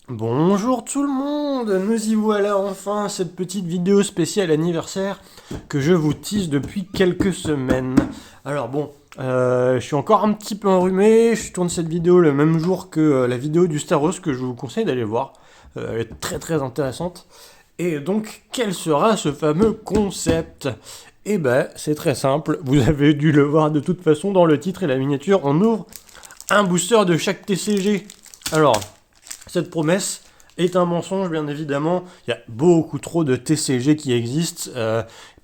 Bonjour tout le monde, nous y voilà enfin, cette petite vidéo spéciale anniversaire que je vous tease depuis quelques semaines. Alors bon, je suis encore un petit peu enrhumé, je tourne cette vidéo le même jour que la vidéo du Star Wars que je vous conseille d'aller voir. Elle est très très intéressante. Et donc, quel sera ce fameux concept? Eh ben, c'est très simple, vous avez dû le voir de toute façon dans le titre et la miniature, on ouvre un booster de chaque TCG. Alors, cette promesse est un mensonge, bien évidemment. Il y a beaucoup trop de TCG qui existent.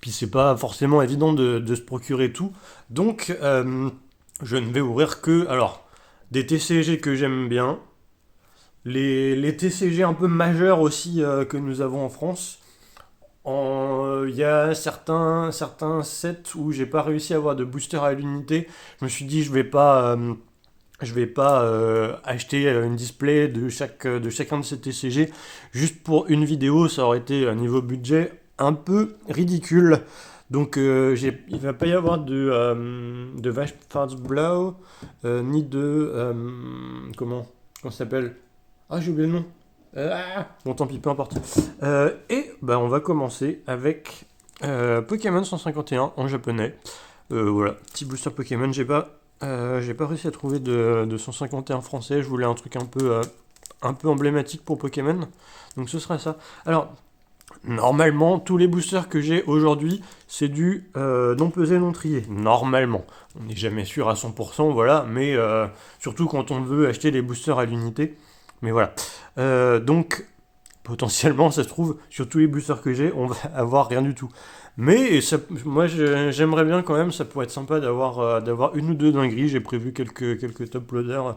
Puis c'est pas forcément évident de se procurer tout. Donc, je ne vais ouvrir que, alors, des TCG que j'aime bien. Les TCG un peu majeurs aussi que nous avons en France. Il y a certains sets où j'ai pas réussi à avoir de booster à l'unité. Je me suis dit, je vais pas acheter une display de chacun de ces TCG juste pour une vidéo, ça aurait été un niveau budget un peu ridicule. Donc il va pas y avoir de Vache Blow, ni comment ça s'appelle? Ah, j'ai oublié le nom. Bon, tant pis, peu importe. Et bah, on va commencer avec Pokémon 151 en japonais. Voilà, petit booster Pokémon. J'ai pas réussi à trouver de 151 français. Je voulais un truc un peu emblématique pour Pokémon. Donc ce sera ça. Alors, normalement, tous les boosters que j'ai aujourd'hui, c'est du non pesé, non trié. Normalement. On n'est jamais sûr à 100%, voilà. Mais surtout quand on veut acheter les boosters à l'unité. Mais voilà. Donc, potentiellement, ça se trouve, sur tous les boosters que j'ai, on va avoir rien du tout. Mais moi, j'aimerais bien quand même, ça pourrait être sympa d'avoir une ou deux dingueries. J'ai prévu quelques top loaders.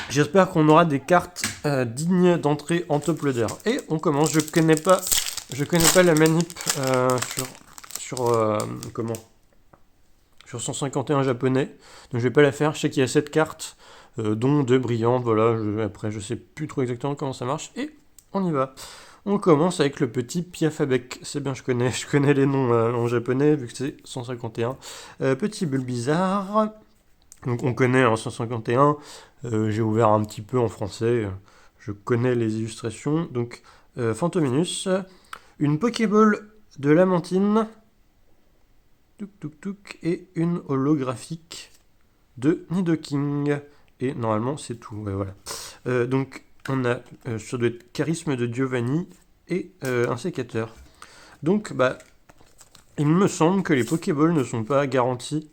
J'espère qu'on aura des cartes dignes d'entrer en top loader. Et on commence. Je connais pas la manip sur comment sur 151 japonais. Donc je vais pas la faire. Je sais qu'il y a 7 cartes, dont 2 brillantes. Voilà. Après, je sais plus trop exactement comment ça marche. Et on y va. On commence avec le petit Piafabek. C'est bien, je connais les noms en japonais vu que c'est 151. Petit Bulbizarre. Donc on connaît en 151. J'ai ouvert un petit peu en français. Je connais les illustrations. Donc Fantominus. Une Pokéball de Lamantine. Touk touk touk. Et une holographique de Nidoking. Et normalement c'est tout. Ouais, voilà. Donc on a ça doit être Charisme de Giovanni et un sécateur. Donc bah il me semble que les Pokéballs ne sont pas garantis.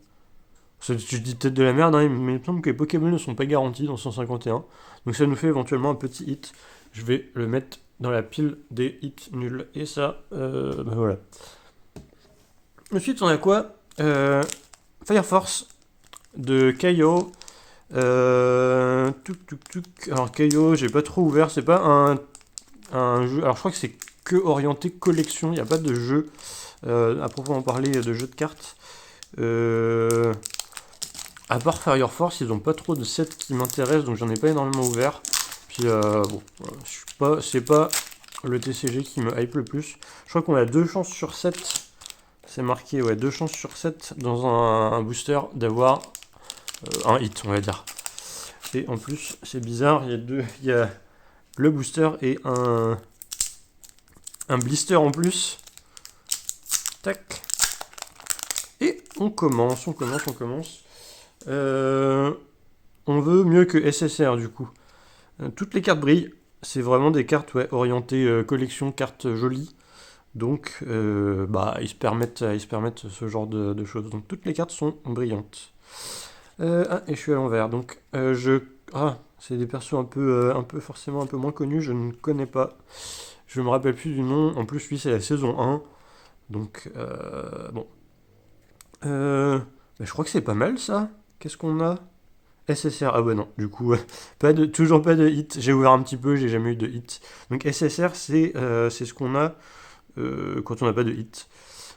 Je dis peut-être de la merde, hein, mais il me semble que les Pokéballs ne sont pas garantis dans 151. Donc ça nous fait éventuellement un petit hit. Je vais le mettre dans la pile des hits nuls. Et ça, bah voilà. Ensuite, on a quoi? Fire Force de Kaio. Alors Kaio, j'ai pas trop ouvert. C'est pas un jeu. Alors je crois que c'est que orienté collection. Il n'y a pas de jeu à proprement parler de jeu de cartes. À part Fire Force, ils ont pas trop de sets qui m'intéressent, donc j'en ai pas énormément ouvert. Puis bon, c'est pas le TCG qui me hype le plus. Je crois qu'on a 2 chances sur 7. C'est marqué, ouais, 2 chances sur 7 dans un booster d'avoir un hit, on va dire. Et en plus, c'est bizarre, il y a le booster et un blister en plus. Tac. Et on commence. Euh, on veut mieux que SSR du coup. Toutes les cartes brillent. C'est vraiment des cartes orientées collection, cartes jolies. Donc, bah, ils se permettent ce genre de choses. Donc, toutes les cartes sont brillantes. Et je suis à l'envers. Donc, c'est des persos un peu forcément un peu moins connus. Je ne connais pas. Je me rappelle plus du nom. En plus, lui, c'est la saison 1. Donc, bon. Bah, je crois que c'est pas mal ça. Qu'est-ce qu'on a? SSR, ah bah non, du coup, toujours pas de hit. J'ai ouvert un petit peu, j'ai jamais eu de hit. Donc SSR, c'est ce qu'on a quand on n'a pas de hit.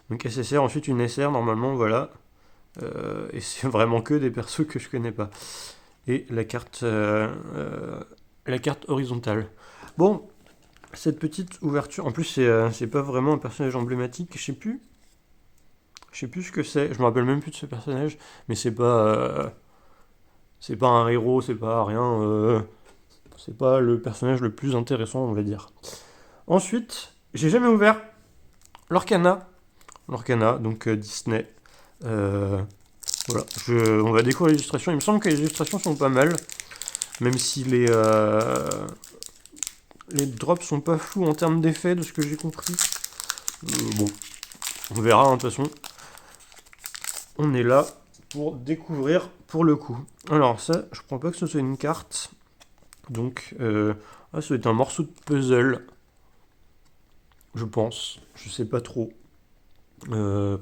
Donc SSR, ensuite une SR, normalement, voilà. Et c'est vraiment que des persos que je connais pas. Et la carte horizontale. Bon, cette petite ouverture, en plus, c'est pas vraiment un personnage emblématique, je sais plus ce que c'est, je me rappelle même plus de ce personnage, mais c'est pas un héros, c'est pas rien. c'est pas le personnage le plus intéressant, on va dire. Ensuite, j'ai jamais ouvert Lorcana. Lorcana, donc Disney. Voilà, on va découvrir les illustrations. Il me semble que les illustrations sont pas mal, même si les drops sont pas fous en termes d'effet, de ce que j'ai compris. Bon, on verra, hein, de toute façon. On est là pour découvrir pour le coup. Alors ça, je crois pas que ce soit une carte. Donc, ça doit être un morceau de puzzle. Je pense. Je sais pas trop. Voilà.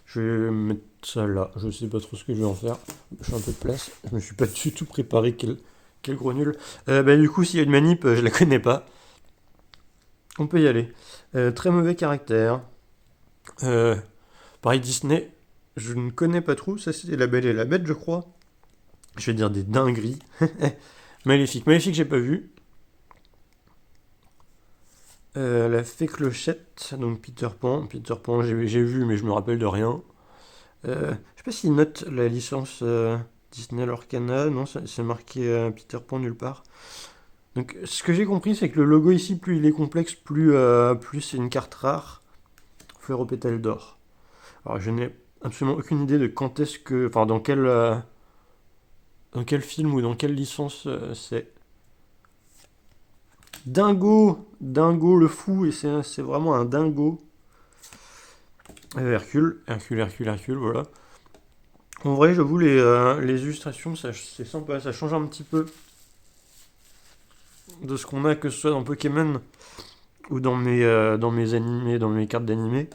Je vais mettre ça là. Je sais pas trop ce que je vais en faire. Je fais un peu de place. Je me suis pas du tout préparé. Quel gros nul. Du coup, s'il y a une manip, je la connais pas. On peut y aller. Très mauvais caractère. Pareil, Disney, je ne connais pas trop. Ça, c'était La Belle et la Bête, je crois. Je vais dire des dingueries. Maléfique. Maléfique, j'ai pas vu. La Fée Clochette, donc Peter Pan. Peter Pan, j'ai vu, mais je me rappelle de rien. Je sais pas s'il note la licence Disney Lorcana. Non, c'est marqué Peter Pan nulle part. Donc, ce que j'ai compris, c'est que le logo ici, plus il est complexe, plus c'est une carte rare. Fleur aux pétales d'or. Alors, je n'ai absolument aucune idée de quand est-ce que. Enfin, dans quel film ou dans quelle licence c'est. Dingo le fou, et c'est vraiment un dingo. Hercule, voilà. En vrai, j'avoue, les illustrations, c'est sympa, ça change un petit peu de ce qu'on a, que ce soit dans Pokémon ou dans mes animés, dans mes cartes d'animés.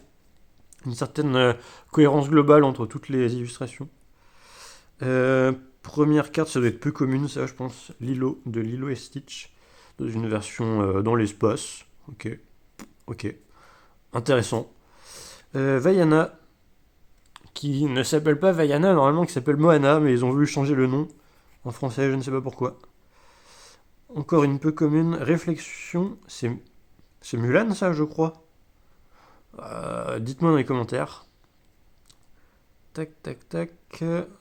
Une certaine cohérence globale entre toutes les illustrations. Première carte, ça doit être peu commune, ça, je pense. Lilo, de Lilo et Stitch, dans une version dans l'espace. Ok. Intéressant. Vaiana, qui ne s'appelle pas Vaiana, normalement, qui s'appelle Moana, mais ils ont voulu changer le nom. En français, je ne sais pas pourquoi. Encore une peu commune. Réflexion, c'est Mulan, ça, je crois. Dites-moi dans les commentaires. Tac.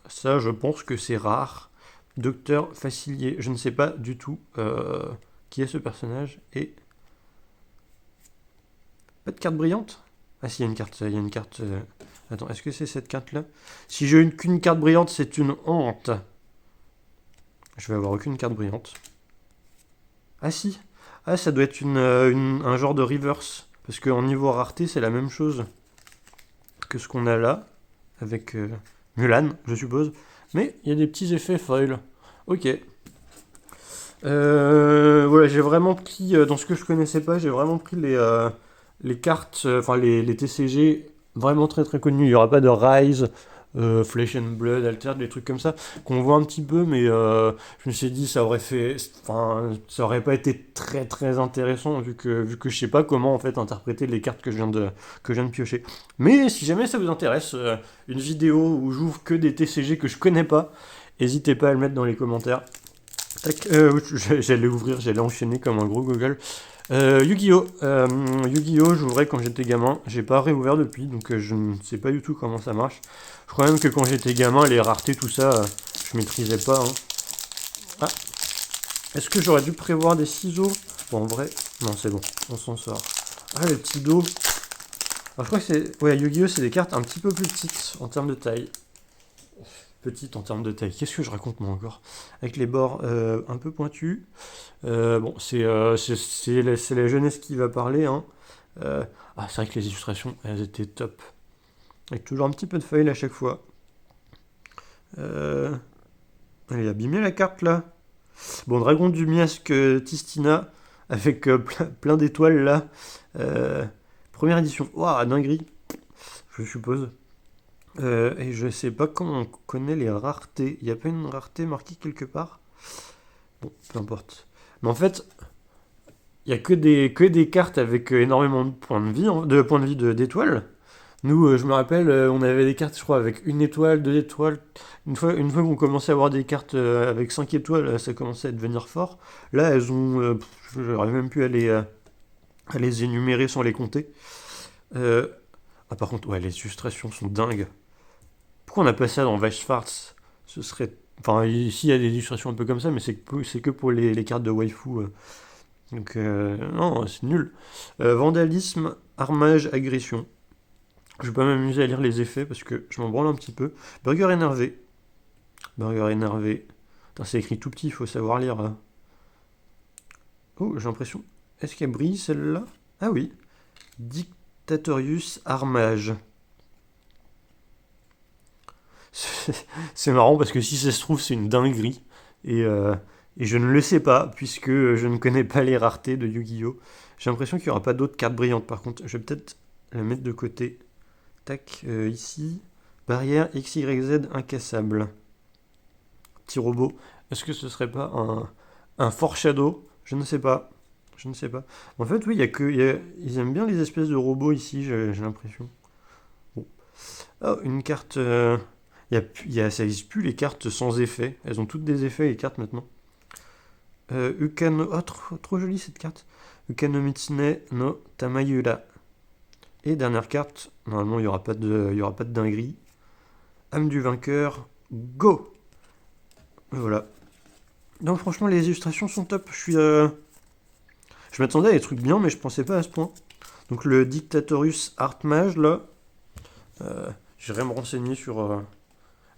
Ça, je pense que c'est rare. Docteur Facilier, je ne sais pas du tout qui est ce personnage. Et pas de carte brillante. Ah si, il y a une carte. Attends, est-ce que c'est cette carte-là? Si j'ai qu'une carte brillante, c'est une honte. Je vais avoir aucune carte brillante. Ah si. Ah, ça doit être un genre de reverse. Parce qu'en niveau rareté, c'est la même chose que ce qu'on a là. Avec Mulan, je suppose. Mais il y a des petits effets foil. Ok. Voilà, j'ai vraiment pris, dans ce que je connaissais pas, j'ai vraiment pris les cartes, enfin les TCG vraiment très très connus. Il n'y aura pas de Rise, Flesh and Blood, Alter, des trucs comme ça, qu'on voit un petit peu, mais je me suis dit ça aurait pas été très très intéressant vu que je sais pas comment en fait interpréter les cartes que je viens de piocher. Mais si jamais ça vous intéresse, une vidéo où j'ouvre que des TCG que je connais pas, n'hésitez pas à le mettre dans les commentaires. Tac, j'allais enchaîner comme un gros gogol. Yu-Gi-Oh! Yu-Gi-Oh! J'ouvrais quand j'étais gamin. J'ai pas réouvert depuis, donc je ne sais pas du tout comment ça marche. Je crois même que quand j'étais gamin, les raretés, tout ça, je maîtrisais pas. Hein. Ah! Est-ce que j'aurais dû prévoir des ciseaux? Bon, en vrai, non, c'est bon, on s'en sort. Ah, le petit dos. Alors, je crois que c'est. Ouais, Yu-Gi-Oh! C'est des cartes un petit peu plus petites en termes de taille. Petite en termes de taille. Qu'est-ce que je raconte moi encore? Avec les bords un peu pointus. Bon, c'est la jeunesse qui va parler. Hein. C'est vrai que les illustrations, elles étaient top. Avec toujours un petit peu de feuilles à chaque fois. Elle est abîmée la carte là. Bon, Dragon du Miasque Tistina. Avec plein d'étoiles là. Première édition. Waouh, dinguerie. Je suppose. Et je sais pas comment on connaît les raretés. Il n'y a pas une rareté marquée quelque part? Bon, peu importe. Mais en fait, il n'y a que des cartes avec énormément de points de vie, d'étoiles. Nous, je me rappelle, on avait des cartes, je crois, avec une étoile, deux étoiles. Une fois qu'on commençait à avoir des cartes avec 5 étoiles, ça commençait à devenir fort. Là, elles ont. J'aurais même pu à les énumérer sans les compter. Par contre, ouais, les illustrations sont dingues. Pourquoi on n'a pas ça dans Weiss Schwarz? Ce serait Enfin, ici, il y a des illustrations un peu comme ça, mais c'est que pour les cartes de waifu. Donc, non, c'est nul. Vandalisme, armage, agression. Je vais pas m'amuser à lire les effets parce que je m'en branle un petit peu. Burger énervé. Burger énervé. Putain, c'est écrit tout petit, il faut savoir lire. Oh, j'ai l'impression. Est-ce qu'elle brille celle-là? Ah oui. Dictatorius Armage. C'est marrant parce que si ça se trouve, c'est une dinguerie. Et je ne le sais pas, puisque je ne connais pas les raretés de Yu-Gi-Oh! J'ai l'impression qu'il n'y aura pas d'autres cartes brillantes par contre. Je vais peut-être la mettre de côté. Tac, ici. Barrière XYZ incassable. Petit robot. Est-ce que ce serait pas un foreshadow? Je ne sais pas. Je ne sais pas. En fait, oui, ils aiment bien les espèces de robots ici, j'ai l'impression. Bon. Oh, une carte. Ça n'existe plus les cartes sans effet. Elles ont toutes des effets, les cartes maintenant. Ukano. Oh, trop jolie cette carte. Ukano Mitsune no Tamayura. Et dernière carte. Normalement, il n'y aura pas de dinguerie. Âme du vainqueur. Go! Voilà. Non, franchement, les illustrations sont top. Je m'attendais à des trucs bien, mais je pensais pas à ce point. Donc le Dictatorius Art Mage, là, j'irai me renseigner sur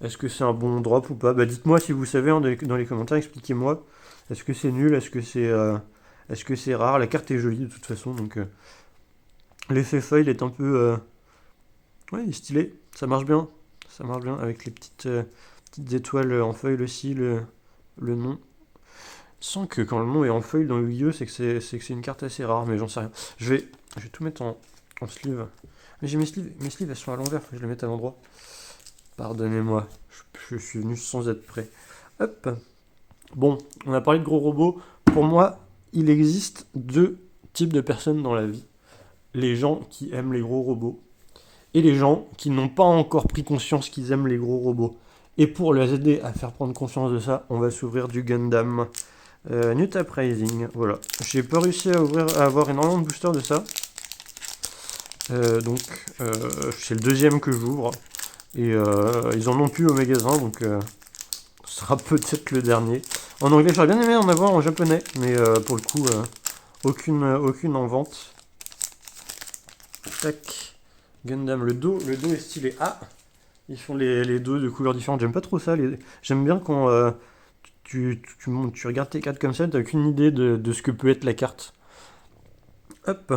est-ce que c'est un bon drop ou pas. Bah dites-moi si vous savez dans les commentaires, expliquez-moi. Est-ce que c'est nul, est-ce que c'est rare. La carte est jolie de toute façon, donc l'effet foil est un peu... ouais, il est stylé, ça marche bien. Ça marche bien avec les petites étoiles en foil aussi, le nom. Sans que quand le nom est en feuille dans le Yu-Gi-Oh, c'est que c'est une carte assez rare, mais j'en sais rien. Je vais tout mettre en sleeve. Mais j'ai mes sleeves elles sont à l'envers, faut que je les mette à l'endroit. Pardonnez-moi, je suis venu sans être prêt. Hop. Bon, on a parlé de gros robots. Pour moi, il existe deux types de personnes dans la vie. Les gens qui aiment les gros robots et les gens qui n'ont pas encore pris conscience qu'ils aiment les gros robots. Et pour les aider à faire prendre conscience de ça, on va s'ouvrir du Gundam. New Type Rising, voilà. J'ai pas réussi à avoir énormément de boosters de ça. Donc, c'est le deuxième que j'ouvre. Et ils en ont plus au magasin, donc ce sera peut-être le dernier. En anglais, j'aurais bien aimé en avoir en japonais, mais pour le coup, aucune en vente. Tac. Gundam, le dos est stylé. Ah, ils font les dos de couleurs différentes. J'aime pas trop ça. J'aime bien quand tu regardes tes cartes comme ça, t'as aucune idée de ce que peut être la carte. Hop.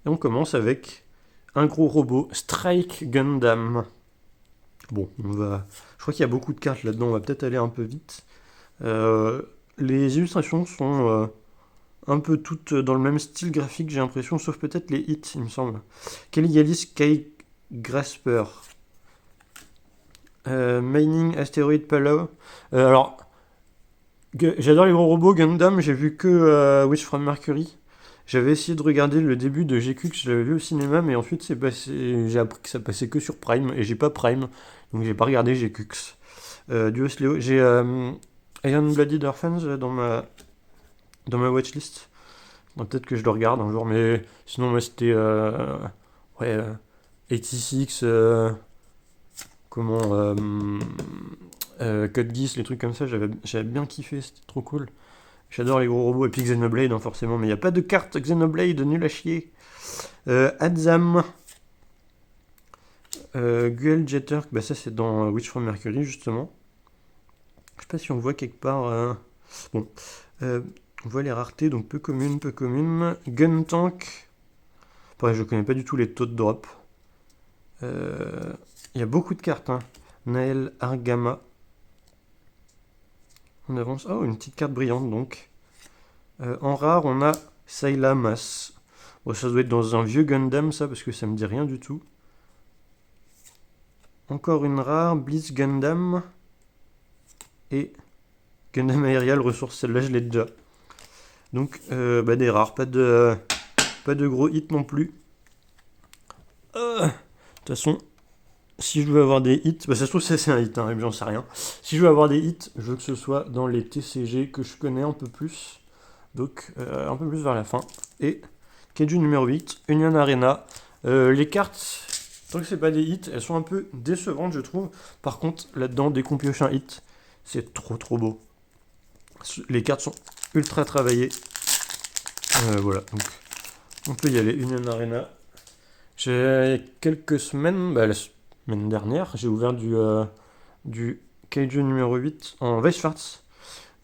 Et on commence avec un gros robot, Strike Gundam. Bon, je crois qu'il y a beaucoup de cartes là-dedans, on va peut-être aller un peu vite. Les illustrations sont un peu toutes dans le même style graphique, j'ai l'impression, sauf peut-être les hits, il me semble. Caligalis Sky Grasper. Mining Asteroid Palo. Alors, j'adore les gros robots Gundam, j'ai vu que Wish from Mercury. J'avais essayé de regarder le début de GQ, que je l'avais vu au cinéma, mais ensuite j'ai appris que ça passait que sur Prime, et j'ai pas Prime, donc j'ai pas regardé GQ. Duos Léo, j'ai Iron Blooded Orphans dans ma watchlist. Donc peut-être que je le regarde un jour, mais sinon moi c'était 86, Code Geass, les trucs comme ça, j'avais bien kiffé, c'était trop cool. J'adore les gros robots, et puis Xenoblade hein, forcément, mais il n'y a pas de carte Xenoblade, nul à chier. Adzam, Guel Jetter, bah ça c'est dans Witch from Mercury justement. Je sais pas si on voit quelque part. Bon, on voit les raretés, donc peu communes. Gun Tank, pareil, je connais pas du tout les taux de drop. Il y a beaucoup de cartes, hein. Nael Argama. On avance. Oh, une petite carte brillante donc. En rare, on a Sailamas. Bon, ça doit être dans un vieux Gundam, ça, parce que ça me dit rien du tout. Encore une rare, Blitz Gundam. Et Gundam Aerial Ressource, celle-là, je l'ai déjà. Donc, des rares, pas de gros hits non plus. De toute façon, si je veux avoir des hits, ça se trouve ça c'est un hit, hein, j'en sais rien. Si je veux avoir des hits, je veux que ce soit dans les TCG que je connais un peu plus. Donc un peu plus vers la fin. Et Kaiju numéro 8, Union Arena. Les cartes, tant que c'est pas des hits, elles sont un peu décevantes je trouve. Par contre, là-dedans, dès qu'on pioche un hit, C'est trop beau. Les cartes sont ultra travaillées. Voilà, donc on peut y aller. Union Arena. J'ai quelques semaines, la semaine dernière, j'ai ouvert du Kaiju numéro 8 en Weisschwarz.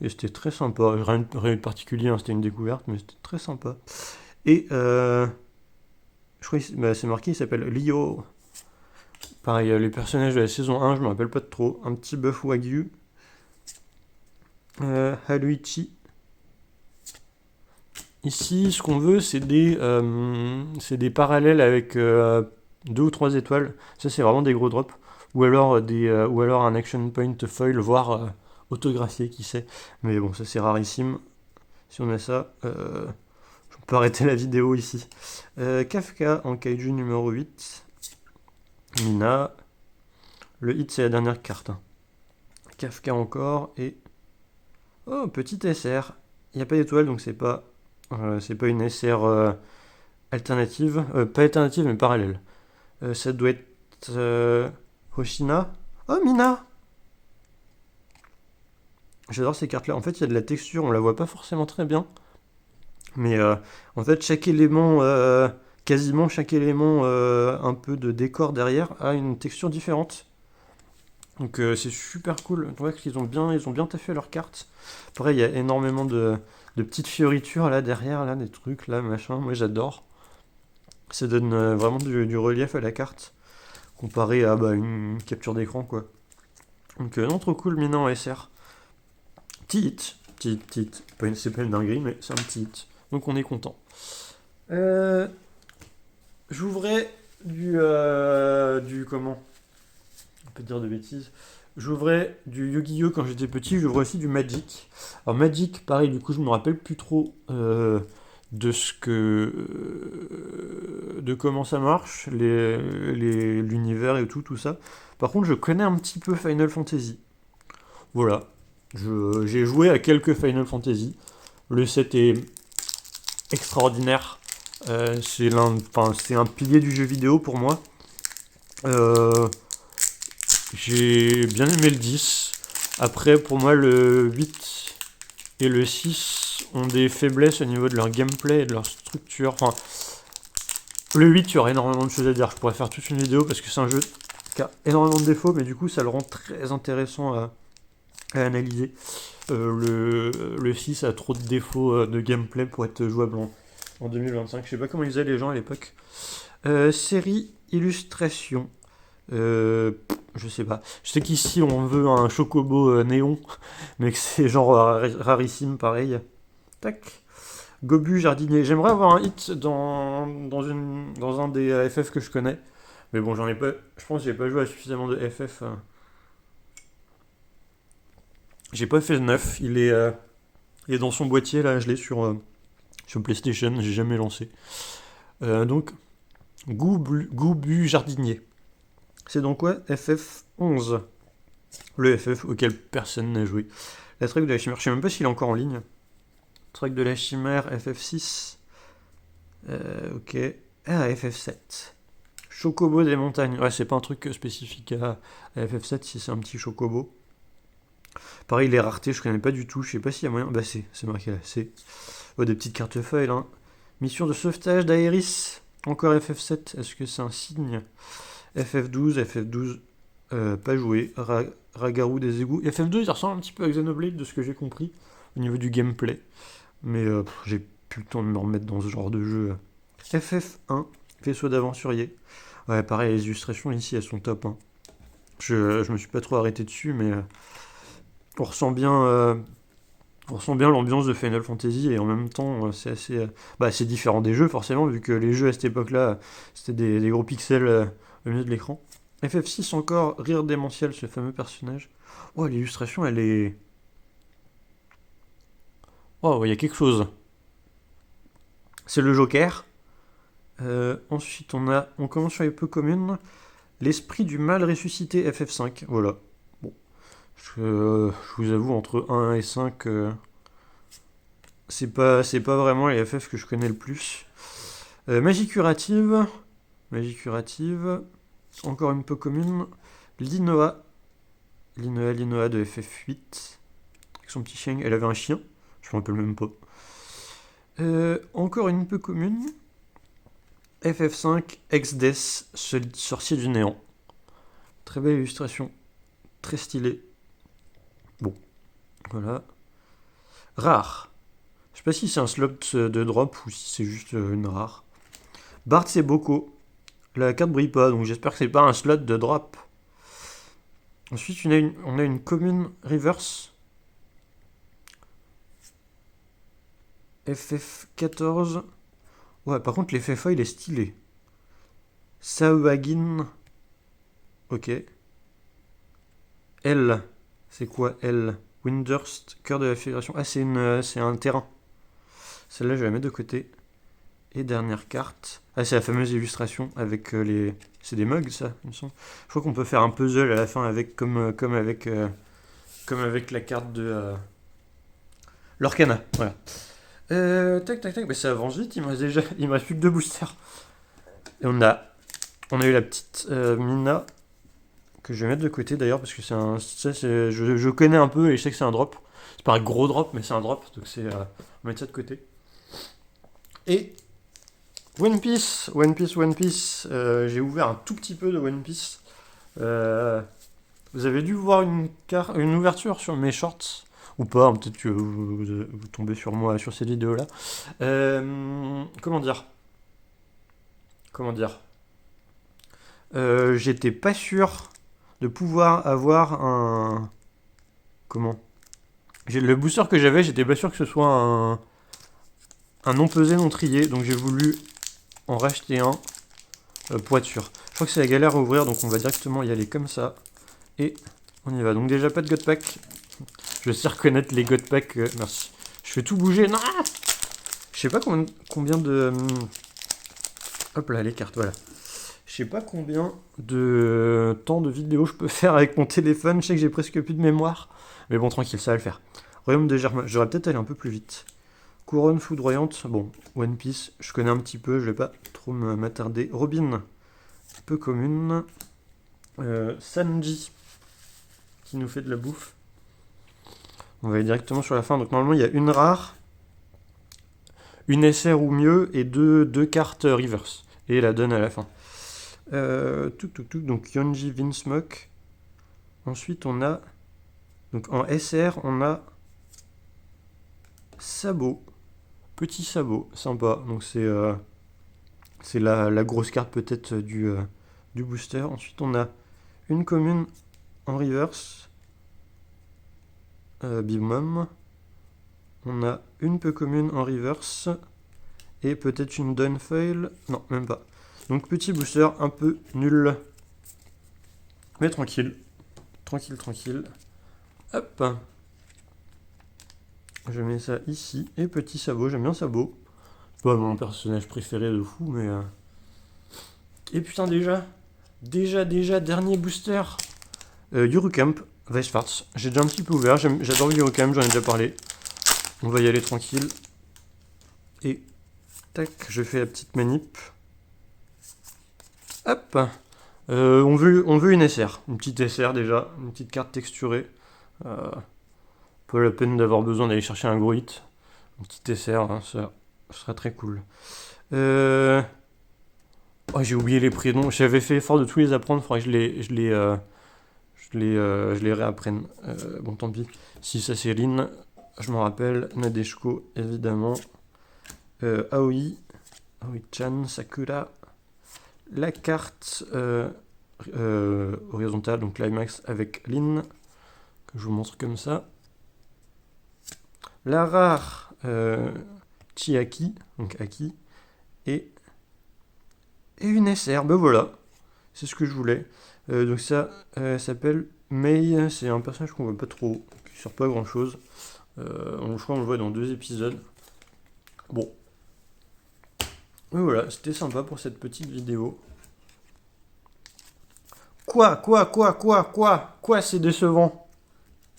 Et c'était très sympa. Rien de particulier, hein, c'était une découverte, mais c'était très sympa. Et je crois que c'est marqué, il s'appelle Lio. Pareil, les personnages de la saison 1, je me rappelle pas de trop. Un petit buff Wagyu. Haluichi. Ici, ce qu'on veut, c'est des parallèles avec 2 ou 3 étoiles. Ça, c'est vraiment des gros drops. Ou alors un action point foil, voire autographié, qui sait. Mais bon, ça, c'est rarissime. Si on a ça, on peut arrêter la vidéo ici. Kafka en Kaiju numéro 8. Mina. Le hit, c'est la dernière carte. Hein. Kafka encore. Et... oh, petit SR. Il n'y a pas d'étoile, donc c'est pas une SR alternative. Pas alternative, mais parallèle. Ça doit être Hoshina. Oh, Mina. J'adore ces cartes-là. En fait, il y a de la texture, on la voit pas forcément très bien. Mais en fait, chaque élément, quasiment chaque élément un peu de décor derrière a une texture différente. Donc c'est super cool. On voit qu'ils ont bien taffé leurs cartes. Pareil, il y a énormément de petites fioritures là derrière, là, des trucs là, machin. Moi j'adore. Ça donne vraiment du relief à la carte. Comparé à une capture d'écran quoi. Donc non, trop cool, Mina en SR. Petit hit. C'est pas une dinguerie, mais c'est un petit hit. Donc on est content. J'ouvrais du comment on peut dire de bêtises. J'ouvrais du Yu-Gi-Oh quand j'étais petit, j'ouvrais aussi du Magic. Alors Magic, pareil, du coup je me rappelle plus trop de comment ça marche, l'univers et tout ça. Par contre, je connais un petit peu Final Fantasy. Voilà. J'ai joué à quelques Final Fantasy. Le set est extraordinaire. C'est un pilier du jeu vidéo pour moi. J'ai bien aimé le 10. Après, pour moi, le 8 et le 6 ont des faiblesses au niveau de leur gameplay et de leur structure. Enfin, le 8, il y aurait énormément de choses à dire. Je pourrais faire toute une vidéo parce que c'est un jeu qui a énormément de défauts, mais du coup, ça le rend très intéressant à analyser. Le 6 a trop de défauts de gameplay pour être jouable en 2025. Je sais pas comment ils faisaient les gens à l'époque. Série illustration. Je sais pas. Je sais qu'ici on veut un chocobo néon, mais que c'est genre rarissime pareil. Tac. Gobu jardinier. J'aimerais avoir un hit dans un des FF que je connais. Mais bon, j'en ai pas. Je pense que j'ai pas joué à suffisamment de FF. J'ai pas fait le 9. Il est dans son boîtier là. Je l'ai sur PlayStation. J'ai jamais lancé. Donc, Gobu jardinier. C'est donc quoi FF11. Le FF auquel personne n'a joué. La track de la chimère, je sais même pas s'il est encore en ligne. Track de la chimère, FF6. Ok. Ah, FF7. Chocobo des montagnes. Ouais, c'est pas un truc spécifique à FF7 si c'est un petit chocobo. Pareil, les raretés, je connais pas du tout. Je sais pas s'il y a moyen. Bah, c'est marqué là. C'est des petites cartes feuilles là. Mission de sauvetage d'Aeris. Encore FF7. Est-ce que c'est un signe FF12, pas joué. Ragaru des égouts. FF2, il ressemble un petit peu à Xenoblade de ce que j'ai compris au niveau du gameplay. Mais j'ai plus le temps de me remettre dans ce genre de jeu. FF1, vaisseau d'aventurier. Ouais, pareil, les illustrations ici, elles sont top. Hein. Je me suis pas trop arrêté dessus, mais on ressent bien l'ambiance de Final Fantasy et en même temps, c'est assez différent des jeux, forcément, vu que les jeux à cette époque-là, c'était des gros pixels au milieu de l'écran. FF6 encore, rire démentiel, ce fameux personnage. Oh, l'illustration, elle est... oh, il y a quelque chose. C'est le Joker. Ensuite, on commence sur les peu communes. L'esprit du mal ressuscité FF5. Voilà. Bon. Je vous avoue, entre 1 et 5, c'est pas vraiment les FF que je connais le plus. Magie curative. Encore une peu commune. Linoa. Linoa de FF8. Avec son petit chien. Elle avait un chien. Je me rappelle même pas. Encore une peu commune. FF5, Ex-Death, sorcier du néant. Très belle illustration. Très stylé. Bon. Voilà. Rare. Je sais pas si c'est un slot de drop ou si c'est juste une rare. Bart c'est Boko. La carte brille pas, donc j'espère que c'est pas un slot de drop. Ensuite, on a une commune reverse. FF14. Ouais, par contre, l'effet foil est stylé. Sahuagin. Ok. L. C'est quoi L? Windurst, cœur de la fédération. Ah, c'est un terrain. Celle-là, je vais la mettre de côté. Et dernière carte. Ah, c'est la fameuse illustration avec les... C'est des mugs, ça, il me semble. Je crois qu'on peut faire un puzzle à la fin avec comme avec la carte de l'Orcana. Voilà. Tac. Mais ça avance vite. Il me reste plus que 2 boosters. Et on a eu la petite Mina que je vais mettre de côté d'ailleurs parce que je connais un peu et je sais que c'est un drop. C'est pas un gros drop, mais c'est un drop. Donc on va mettre ça de côté. Et One Piece. J'ai ouvert un tout petit peu de One Piece. Vous avez dû voir une ouverture sur mes shorts. Ou pas, hein, peut-être que vous tombez sur moi sur cette vidéo-là. Comment dire J'étais pas sûr de pouvoir avoir un... Comment Le booster que j'avais, j'étais pas sûr que ce soit un non pesé, non trié. Donc j'ai voulu en racheter un pour être sûr. Je crois que c'est la galère à ouvrir, donc on va directement y aller comme ça. Et on y va. Donc déjà pas de God Pack. Je sais reconnaître les God Pack. Merci. Je fais tout bouger. Non. Je sais pas combien de... Hop là, les cartes, voilà. Je sais pas combien de temps de vidéo je peux faire avec mon téléphone. Je sais que j'ai presque plus de mémoire. Mais bon, tranquille, ça va le faire. Royaume de Germain. J'aurais peut-être aller un peu plus vite. Couronne foudroyante. Bon, One Piece, je connais un petit peu. Je vais pas trop m'attarder. Robin, peu commune. Sanji, qui nous fait de la bouffe. On va aller directement sur la fin. Donc normalement, il y a une rare, une SR ou mieux, et deux cartes reverse. Et la donne à la fin. Donc Yonji Vinsmoke. Ensuite, on a... Donc en SR, on a... Sabot. Petit sabot, sympa. Donc c'est la grosse carte peut-être du booster. Ensuite, on a une commune en reverse. Big Mom. On a une peu commune en reverse. Et peut-être une Downfail. Non, même pas. Donc petit booster un peu nul. Mais tranquille. Tranquille. Hop. Je mets ça ici. Et petit sabot, j'aime bien sabot. Pas mon personnage préféré de fou, mais... Et putain, déjà, dernier booster. Eurocamp, Weisfarts. J'ai déjà un petit peu ouvert, j'adore Eurocamp, j'en ai déjà parlé. On va y aller tranquille. Et, tac, je fais la petite manip. Hop. On veut une SR. Une petite SR déjà, une petite carte texturée. Pas la peine d'avoir besoin d'aller chercher un gros hit. Une petite SR, hein, ça sera très cool. Oh, j'ai oublié les prénoms. J'avais fait l'effort de tous les apprendre. Il faudrait que je les réapprenne. Bon, tant pis. Si ça c'est Lin, je m'en rappelle. Nadeshko, évidemment. Aoi-chan, Sakura. La carte horizontale, donc Climax avec Lin, que je vous montre comme ça. La rare Chiaki, donc Aki. Et une SR, ben voilà, c'est ce que je voulais. Donc ça s'appelle Mei, c'est un personnage qu'on voit pas trop, qui sert pas à grand chose. Je crois qu'on le voit dans 2 épisodes. Bon. Et voilà, c'était sympa pour cette petite vidéo. Quoi, c'est décevant.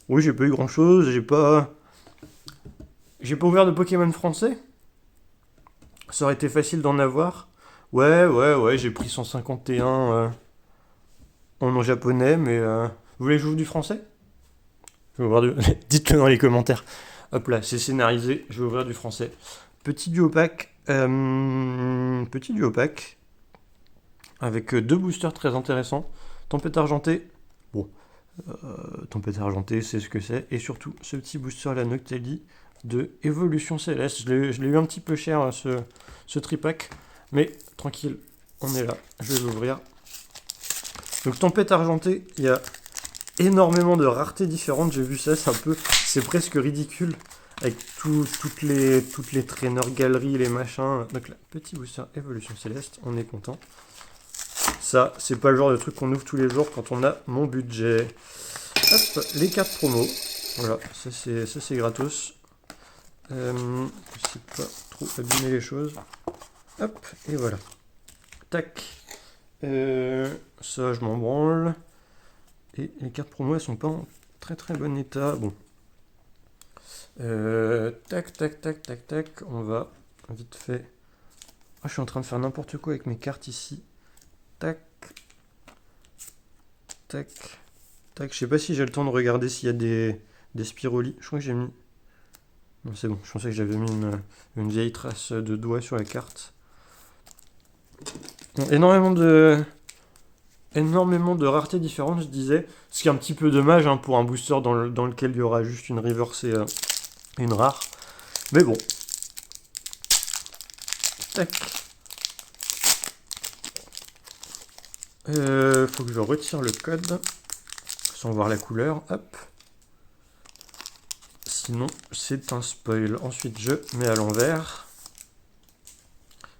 Oui, j'ai pas eu grand chose, j'ai pas ouvert de Pokémon français. Ça aurait été facile d'en avoir. Ouais, j'ai pris 151 en japonais, mais Vous voulez que j'ouvre du français? Je vais ouvrir du... Dites-le dans les commentaires. Hop là, c'est scénarisé, je vais ouvrir du français. Petit duo pack. Petit duo pack. Avec deux boosters très intéressants. Tempête argentée. Bon, Tempête argentée, c'est ce que c'est. Et surtout, ce petit booster, la Noctali de Évolution Céleste. Je l'ai eu un petit peu cher, ce tripack. Mais tranquille, on est là. Je vais l'ouvrir. Donc, Tempête argentée, il y a énormément de raretés différentes. J'ai vu ça, c'est presque ridicule. Avec toutes les traîneurs galeries, les machins. Donc là, petit booster Évolution Céleste, on est content. Ça, c'est pas le genre de truc qu'on ouvre tous les jours quand on a mon budget. Hop, les cartes promo. Voilà, ça c'est gratos. Je sais pas trop abîmer les choses. Hop, et voilà. Tac. Ça, je m'en branle. Et les cartes promo, elles sont pas en très très bon état. Bon. Tac, tac, tac, tac, tac. On va vite fait. Ah, je suis en train de faire n'importe quoi avec mes cartes ici. Tac. Tac. Tac. Je sais pas si j'ai le temps de regarder s'il y a des spirolis. Je crois que j'ai mis. Non, c'est bon. Je pensais que j'avais mis une vieille trace de doigt sur la carte. Bon, énormément de raretés différentes, je disais. Ce qui est un petit peu dommage hein, pour un booster dans lequel il y aura juste une reverse et une rare. Mais bon. Tac. Faut que je retire le code sans voir la couleur. Hop. Sinon, c'est un spoil. Ensuite, je mets à l'envers.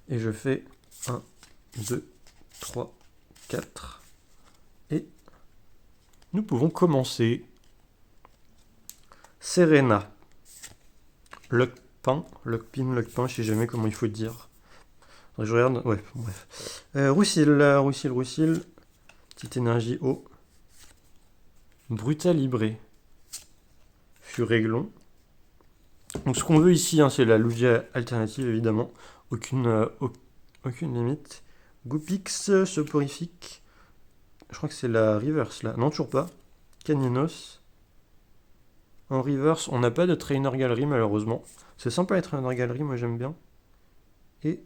Et je fais 1, 2, 3, 4. Et nous pouvons commencer. Serena. Lockpin, je sais jamais comment il faut dire. Je regarde, ouais, bref. Roussil. Petite énergie eau. Brutalibré. Furéglon. Donc ce qu'on veut ici, hein, c'est la Lugia alternative, évidemment. Aucune limite. Goopix, soporifique. Je crois que c'est la reverse, là. Non, toujours pas. Caninos. En reverse, on n'a pas de Trainer Gallery, malheureusement. C'est sympa les Trainer Gallery, moi j'aime bien. Et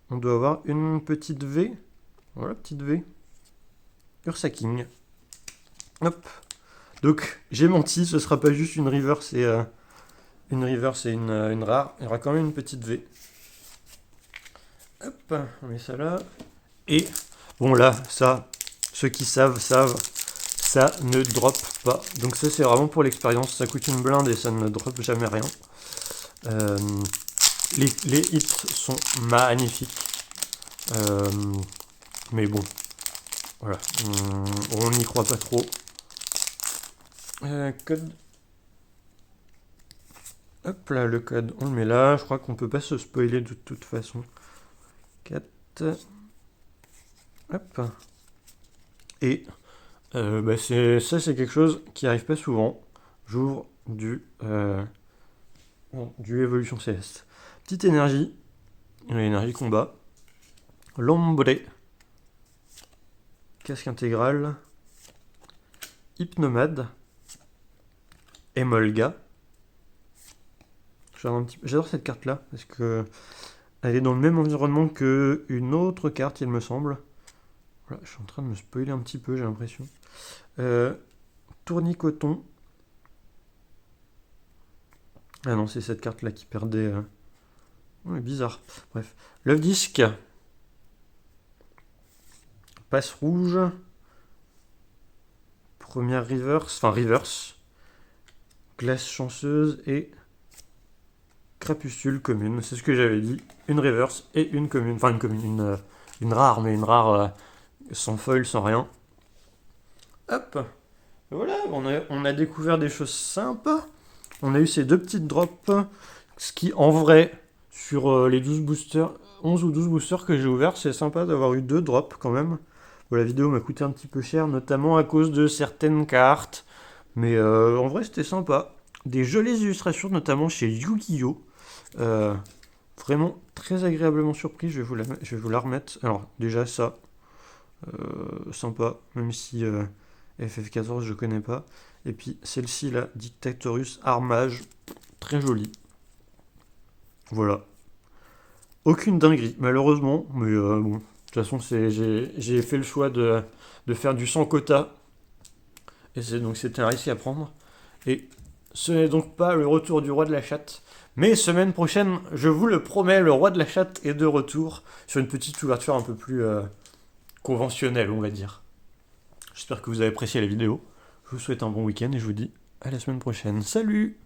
on doit avoir une petite V. Voilà, petite V. Ursaking. Hop. Donc, j'ai menti, ce sera pas juste une reverse et une rare. Il y aura quand même une petite V. Hop, on met ça là. Et, bon là, ça, ceux qui savent, ça ne drop pas. Donc ça, c'est vraiment pour l'expérience. Ça coûte une blinde et ça ne drop jamais rien. Les hits sont magnifiques. Mais bon, voilà, on n'y croit pas trop. Code. Hop là, le code, on le met là. Je crois qu'on peut pas se spoiler de toute façon. 4. Hop. Et c'est quelque chose qui arrive pas souvent. J'ouvre du Évolution Céleste. Petite énergie. Énergie combat. Lombré. Casque intégral. Hypnomade. Emolga. J'adore cette carte là parce que elle est dans le même environnement que une autre carte, il me semble. Voilà, je suis en train de me spoiler un petit peu, j'ai l'impression. Tournicoton. Ah non, c'est cette carte là qui perdait. Ouais, bizarre. Bref. Love Disc. Passe rouge. Première reverse. Glace chanceuse et crapuscule commune. C'est ce que j'avais dit. Une reverse et une commune. Enfin, une rare, mais une rare sans foil, sans rien. Hop. Voilà, on a découvert des choses sympas. On a eu ces deux petites drops. Ce qui, en vrai, sur les 12 boosters, 11 ou 12 boosters que j'ai ouverts, c'est sympa d'avoir eu deux drops quand même. Bon, la vidéo m'a coûté un petit peu cher, notamment à cause de certaines cartes. Mais en vrai, c'était sympa. Des jolies illustrations, notamment chez Yu-Gi-Oh! Vraiment très agréablement surpris. Je vais vous la remettre. Alors, déjà, ça. Sympa. Même si FF14, je connais pas. Et puis celle-ci là, Dictatorus Armage, très jolie. Voilà. Aucune dinguerie, malheureusement, mais bon. De toute façon, j'ai fait le choix de faire du sans quota. Et donc c'était un risque à prendre. Et ce n'est donc pas le retour du roi de la chatte. Mais semaine prochaine, je vous le promets, le roi de la chatte est de retour sur une petite ouverture un peu plus conventionnelle, on va dire. J'espère que vous avez apprécié la vidéo. Je vous souhaite un bon week-end et je vous dis à la semaine prochaine. Salut!